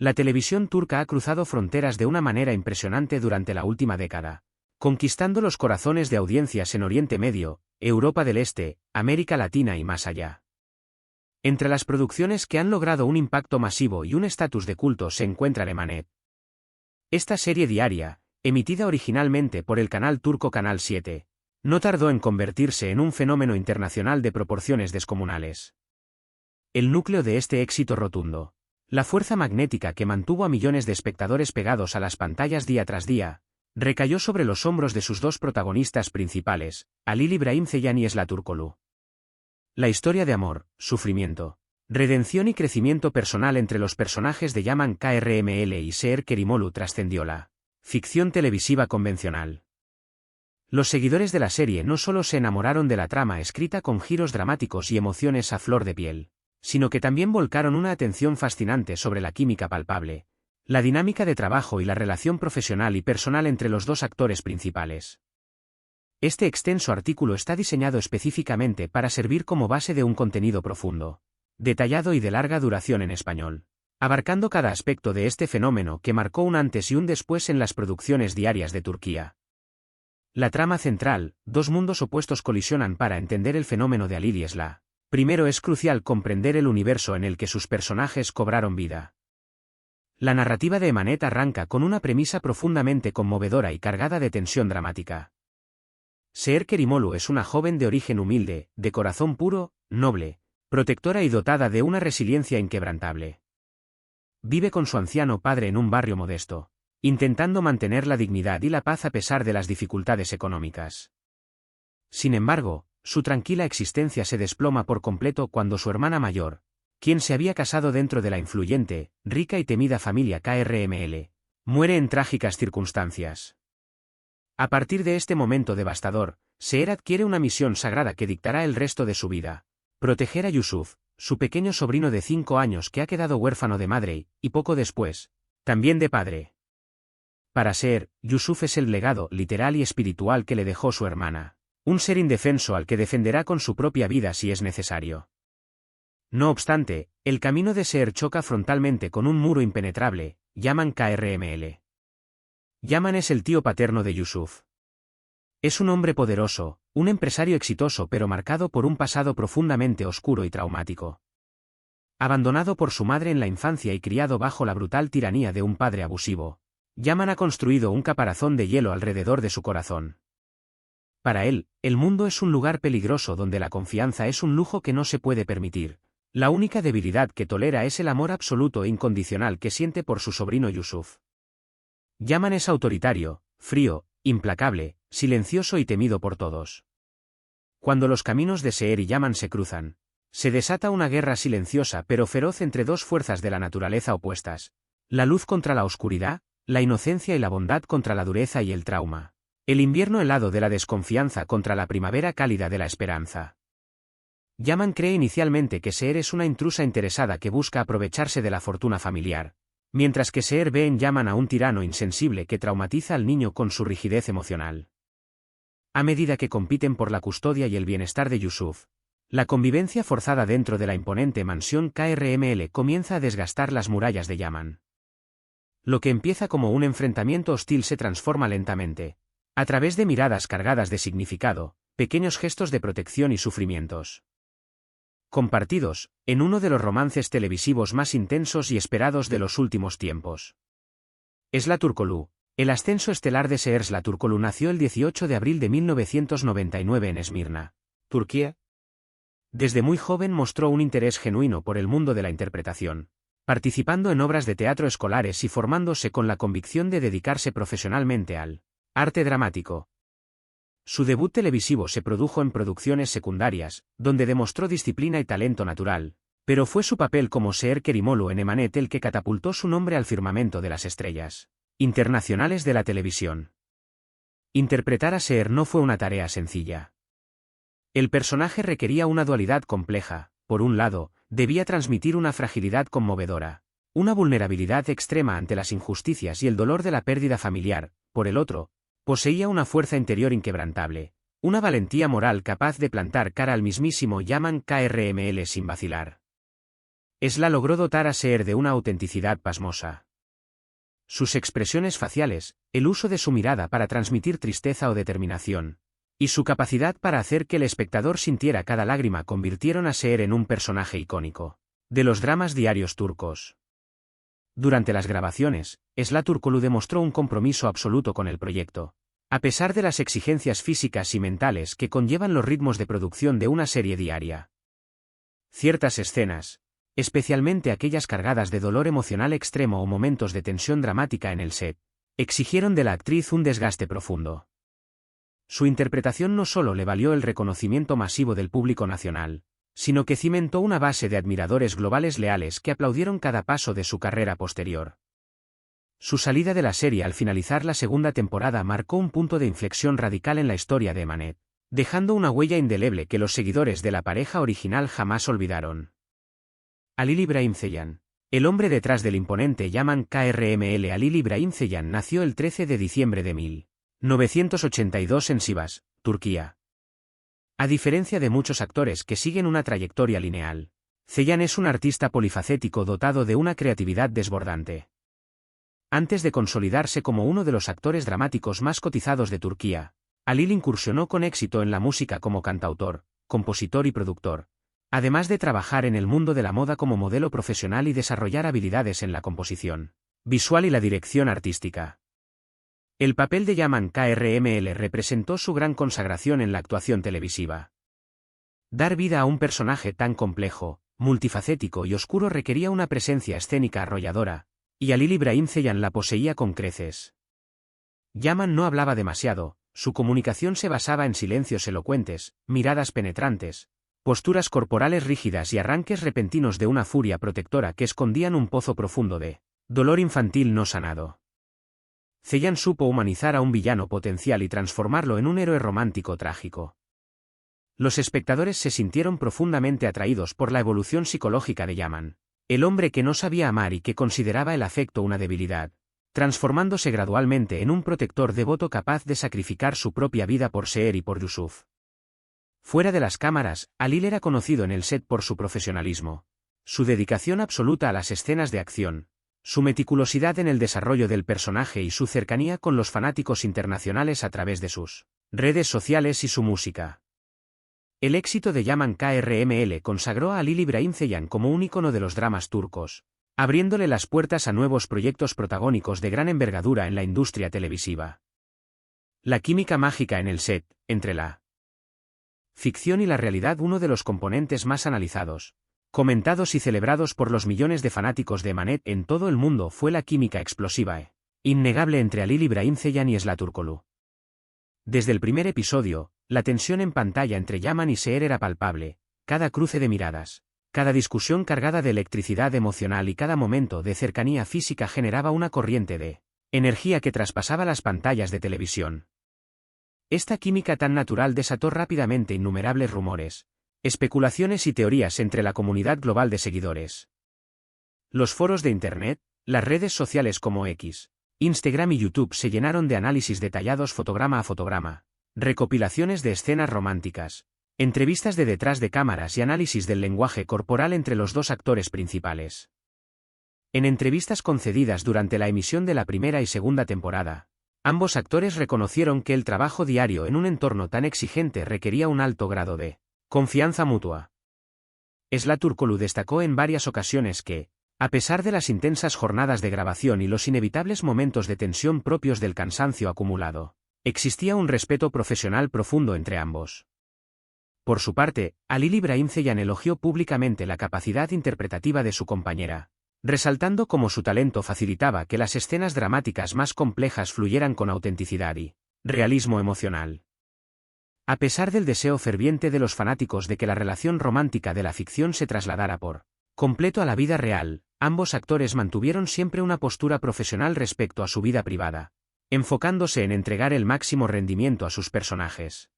La televisión turca ha cruzado fronteras de una manera impresionante durante la última década, conquistando los corazones de audiencias en Oriente Medio, Europa del Este, América Latina y más allá. Entre las producciones que han logrado un impacto masivo y un estatus de culto se encuentra Emanet. Esta serie diaria, emitida originalmente por el canal turco Canal 7, no tardó en convertirse en un fenómeno internacional de proporciones descomunales. El núcleo de este éxito rotundo, la fuerza magnética que mantuvo a millones de espectadores pegados a las pantallas día tras día, recayó sobre los hombros de sus dos protagonistas principales, Halil İbrahim Ceylan y Esra Turkoglu. La historia de amor, sufrimiento, redención y crecimiento personal entre los personajes de Yaman Krml y Seher Kerimolu trascendió la ficción televisiva convencional. Los seguidores de la serie no solo se enamoraron de la trama escrita con giros dramáticos y emociones a flor de piel, sino que también volcaron una atención fascinante sobre la química palpable, la dinámica de trabajo y la relación profesional y personal entre los dos actores principales. Este extenso artículo está diseñado específicamente para servir como base de un contenido profundo, detallado y de larga duración en español, abarcando cada aspecto de este fenómeno que marcó un antes y un después en las producciones diarias de Turquía. La trama central, dos mundos opuestos colisionan para entender el fenómeno de Halil y Esra. Primero es crucial comprender el universo en el que sus personajes cobraron vida. La narrativa de Emanet arranca con una premisa profundamente conmovedora y cargada de tensión dramática. Seher Kerimolu es una joven de origen humilde, de corazón puro, noble, protectora y dotada de una resiliencia inquebrantable. Vive con su anciano padre en un barrio modesto, intentando mantener la dignidad y la paz a pesar de las dificultades económicas. Sin embargo, su tranquila existencia se desploma por completo cuando su hermana mayor, quien se había casado dentro de la influyente, rica y temida familia Krml, muere en trágicas circunstancias. A partir de este momento devastador, Seher adquiere una misión sagrada que dictará el resto de su vida: proteger a Yusuf, su pequeño sobrino de 5 años que ha quedado huérfano de madre, y poco después, también de padre. Para Seher, Yusuf es el legado literal y espiritual que le dejó su hermana, un ser indefenso al que defenderá con su propia vida si es necesario. No obstante, el camino de Seher choca frontalmente con un muro impenetrable, Yaman Krml. Yaman es el tío paterno de Yusuf. Es un hombre poderoso, un empresario exitoso pero marcado por un pasado profundamente oscuro y traumático. Abandonado por su madre en la infancia y criado bajo la brutal tiranía de un padre abusivo, Yaman ha construido un caparazón de hielo alrededor de su corazón. Para él, el mundo es un lugar peligroso donde la confianza es un lujo que no se puede permitir. La única debilidad que tolera es el amor absoluto e incondicional que siente por su sobrino Yusuf. Yaman es autoritario, frío, implacable, silencioso y temido por todos. Cuando los caminos de Seher y Yaman se cruzan, se desata una guerra silenciosa pero feroz entre dos fuerzas de la naturaleza opuestas: la luz contra la oscuridad, la inocencia y la bondad contra la dureza y el trauma, el invierno helado de la desconfianza contra la primavera cálida de la esperanza. Yaman cree inicialmente que Seher es una intrusa interesada que busca aprovecharse de la fortuna familiar, mientras que Seher ve en Yaman a un tirano insensible que traumatiza al niño con su rigidez emocional. A medida que compiten por la custodia y el bienestar de Yusuf, la convivencia forzada dentro de la imponente mansión Krml comienza a desgastar las murallas de Yaman. Lo que empieza como un enfrentamiento hostil se transforma lentamente, a través de miradas cargadas de significado, pequeños gestos de protección y sufrimientos compartidos, en uno de los romances televisivos más intensos y esperados de los últimos tiempos. Esra Turkoglu. El ascenso estelar de Seher Turkoglu nació el 18 de abril de 1999 en Esmirna, Turquía. Desde muy joven mostró un interés genuino por el mundo de la interpretación, participando en obras de teatro escolares y formándose con la convicción de dedicarse profesionalmente al arte dramático. Su debut televisivo se produjo en producciones secundarias, donde demostró disciplina y talento natural, pero fue su papel como Seher Kerimolu en Emanet el que catapultó su nombre al firmamento de las estrellas internacionales de la televisión. Interpretar a Seher no fue una tarea sencilla. El personaje requería una dualidad compleja: por un lado, debía transmitir una fragilidad conmovedora, una vulnerabilidad extrema ante las injusticias y el dolor de la pérdida familiar; por el otro, poseía una fuerza interior inquebrantable, una valentía moral capaz de plantar cara al mismísimo Yaman Krml sin vacilar. Esla logró dotar a Seher de una autenticidad pasmosa. Sus expresiones faciales, el uso de su mirada para transmitir tristeza o determinación, y su capacidad para hacer que el espectador sintiera cada lágrima convirtieron a Seher en un personaje icónico de los dramas diarios turcos. Durante las grabaciones, Esla Turkoglu demostró un compromiso absoluto con el proyecto, a pesar de las exigencias físicas y mentales que conllevan los ritmos de producción de una serie diaria. Ciertas escenas, especialmente aquellas cargadas de dolor emocional extremo o momentos de tensión dramática en el set, exigieron de la actriz un desgaste profundo. Su interpretación no solo le valió el reconocimiento masivo del público nacional, sino que cimentó una base de admiradores globales leales que aplaudieron cada paso de su carrera posterior. Su salida de la serie al finalizar la segunda temporada marcó un punto de inflexión radical en la historia de Emanet, dejando una huella indeleble que los seguidores de la pareja original jamás olvidaron. Halil İbrahim Ceylan. El hombre detrás del imponente Yaman KRML Halil İbrahim Ceylan nació el 13 de diciembre de 1982 en Sivas, Turquía. A diferencia de muchos actores que siguen una trayectoria lineal, Ceylan es un artista polifacético dotado de una creatividad desbordante. Antes de consolidarse como uno de los actores dramáticos más cotizados de Turquía, Halil incursionó con éxito en la música como cantautor, compositor y productor, además de trabajar en el mundo de la moda como modelo profesional y desarrollar habilidades en la composición visual y la dirección artística. El papel de Yaman KRML representó su gran consagración en la actuación televisiva. Dar vida a un personaje tan complejo, multifacético y oscuro requería una presencia escénica arrolladora, y Halil İbrahim Ceylan la poseía con creces. Yaman no hablaba demasiado, su comunicación se basaba en silencios elocuentes, miradas penetrantes, posturas corporales rígidas y arranques repentinos de una furia protectora que escondían un pozo profundo de dolor infantil no sanado. Ceylan supo humanizar a un villano potencial y transformarlo en un héroe romántico trágico. Los espectadores se sintieron profundamente atraídos por la evolución psicológica de Yaman, el hombre que no sabía amar y que consideraba el afecto una debilidad, transformándose gradualmente en un protector devoto capaz de sacrificar su propia vida por Seher y por Yusuf. Fuera de las cámaras, Halil era conocido en el set por su profesionalismo, su dedicación absoluta a las escenas de acción, su meticulosidad en el desarrollo del personaje y su cercanía con los fanáticos internacionales a través de sus redes sociales y su música. El éxito de Yaman KRML consagró a Halil İbrahim Ceylan como un ícono de los dramas turcos, abriéndole las puertas a nuevos proyectos protagónicos de gran envergadura en la industria televisiva. La química mágica en el set, entre la ficción y la realidad, uno de los componentes más analizados, comentados y celebrados por los millones de fanáticos de Emanet en todo el mundo, fue la química explosiva innegable entre Halil İbrahim Ceylan y Esla Turkoglu. Desde el primer episodio, la tensión en pantalla entre Yaman y Seher era palpable, cada cruce de miradas, cada discusión cargada de electricidad emocional y cada momento de cercanía física generaba una corriente de energía que traspasaba las pantallas de televisión. Esta química tan natural desató rápidamente innumerables rumores, especulaciones y teorías entre la comunidad global de seguidores. Los foros de Internet, las redes sociales como X, Instagram y YouTube se llenaron de análisis detallados fotograma a fotograma, recopilaciones de escenas románticas, entrevistas de detrás de cámaras y análisis del lenguaje corporal entre los dos actores principales. En entrevistas concedidas durante la emisión de la primera y segunda temporada, ambos actores reconocieron que el trabajo diario en un entorno tan exigente requería un alto grado de confianza mutua. Esla Turkoglu destacó en varias ocasiones que, a pesar de las intensas jornadas de grabación y los inevitables momentos de tensión propios del cansancio acumulado, existía un respeto profesional profundo entre ambos. Por su parte, Halil İbrahim Ceylan elogió públicamente la capacidad interpretativa de su compañera, resaltando cómo su talento facilitaba que las escenas dramáticas más complejas fluyeran con autenticidad y realismo emocional. A pesar del deseo ferviente de los fanáticos de que la relación romántica de la ficción se trasladara por completo a la vida real, ambos actores mantuvieron siempre una postura profesional respecto a su vida privada, enfocándose en entregar el máximo rendimiento a sus personajes.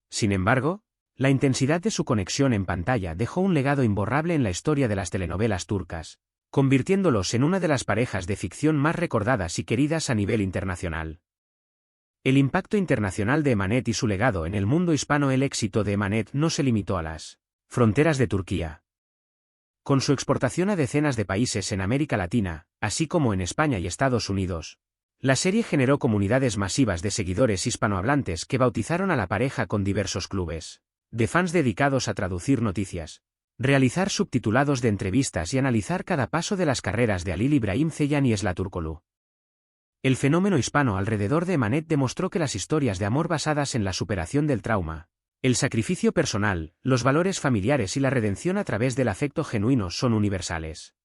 Sin embargo, la intensidad de su conexión en pantalla dejó un legado imborrable en la historia de las telenovelas turcas, convirtiéndolos en una de las parejas de ficción más recordadas y queridas a nivel internacional. El impacto internacional de Emanet y su legado en el mundo hispano. El éxito de Emanet no se limitó a las fronteras de Turquía. Con su exportación a decenas de países en América Latina, así como en España y Estados Unidos, la serie generó comunidades masivas de seguidores hispanohablantes que bautizaron a la pareja con diversos clubes de fans dedicados a traducir noticias, realizar subtitulados de entrevistas y analizar cada paso de las carreras de Halil Ibrahim Ceylan y Esla Turkoglu. El fenómeno hispano alrededor de Emanet demostró que las historias de amor basadas en la superación del trauma, el sacrificio personal, los valores familiares y la redención a través del afecto genuino son universales.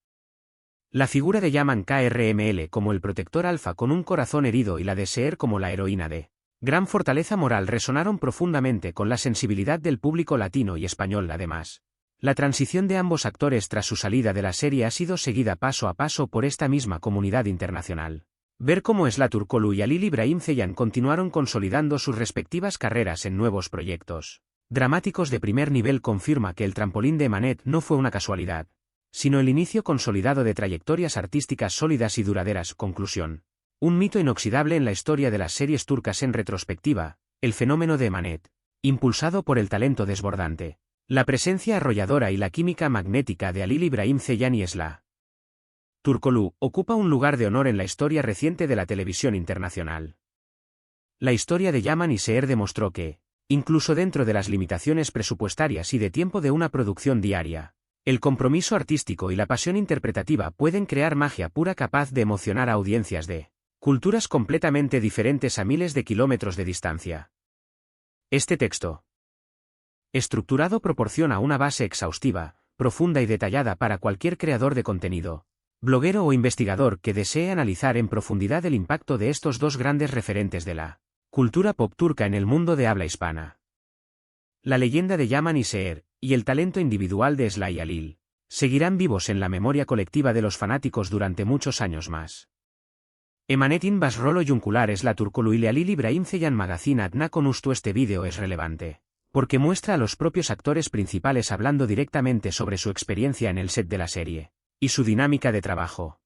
La figura de Yaman KRML como el protector alfa con un corazón herido y la de Seher como la heroína de gran fortaleza moral resonaron profundamente con la sensibilidad del público latino y español. Además, la transición de ambos actores tras su salida de la serie ha sido seguida paso a paso por esta misma comunidad internacional. Ver cómo Esla Turkoglu y Halil Ibrahim Ceylan continuaron consolidando sus respectivas carreras en nuevos proyectos dramáticos de primer nivel confirma que el trampolín de Emanet no fue una casualidad, sino el inicio consolidado de trayectorias artísticas sólidas y duraderas. Conclusión. Un mito inoxidable en la historia de las series turcas. En retrospectiva, el fenómeno de Emanet, impulsado por el talento desbordante, la presencia arrolladora y la química magnética de Halil Ibrahim Ceylan y Esla Turkoglu, ocupa un lugar de honor en la historia reciente de la televisión internacional. La historia de Yaman y Seher demostró que, incluso dentro de las limitaciones presupuestarias y de tiempo de una producción diaria, el compromiso artístico y la pasión interpretativa pueden crear magia pura capaz de emocionar a audiencias de culturas completamente diferentes a miles de kilómetros de distancia. Este texto estructurado proporciona una base exhaustiva, profunda y detallada para cualquier creador de contenido, bloguero o investigador que desee analizar en profundidad el impacto de estos dos grandes referentes de la cultura pop turca en el mundo de habla hispana. La leyenda de Yaman y Seher, y el talento individual de Esla y Halil, seguirán vivos en la memoria colectiva de los fanáticos durante muchos años más. Emanetin basrolo yunkular Esla Turkoglu y Halil Ibrahim Ceylan Magazine Adna con usto. Este vídeo es relevante, porque muestra a los propios actores principales hablando directamente sobre su experiencia en el set de la serie y su dinámica de trabajo.